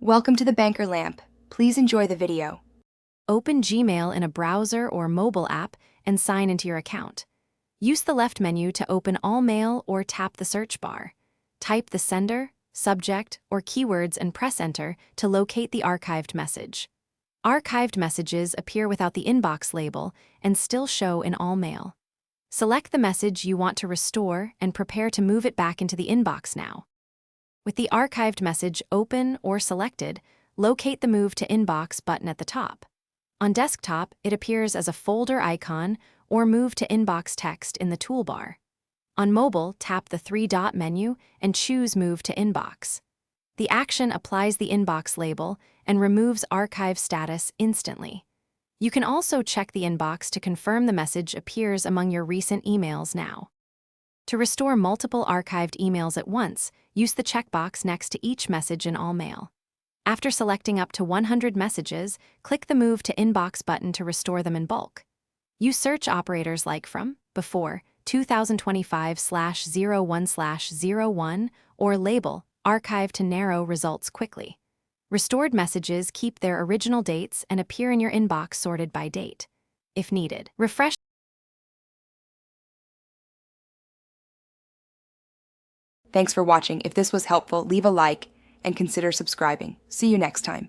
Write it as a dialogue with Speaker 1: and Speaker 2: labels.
Speaker 1: Welcome to the Banker Lamp. Please enjoy the video.
Speaker 2: Open Gmail in a browser or mobile app and sign into your account. Use the left menu to open all mail or tap the search bar. Type the sender, subject, or keywords and press enter to locate the archived message. Archived messages appear without the inbox label and still show in all mail. Select the message you want to restore and prepare to move it back into the inbox now. With the archived message open or selected, locate the Move to Inbox button at the top. On desktop, it appears as a folder icon or Move to Inbox text in the toolbar. On mobile, tap the three-dot menu and choose Move to Inbox. The action applies the inbox label and removes archive status instantly. You can also check the inbox to confirm the message appears among your recent emails now. To restore multiple archived emails at once, use the checkbox next to each message in all mail. After selecting up to 100 messages, click the Move to Inbox button to restore them in bulk. Use search operators like from, before, 2025/01/01 or label, archive to narrow results quickly. Restored messages keep their original dates and appear in your inbox sorted by date. If needed, refresh.
Speaker 1: Thanks for watching. If this was helpful, leave a like and consider subscribing. See you next time.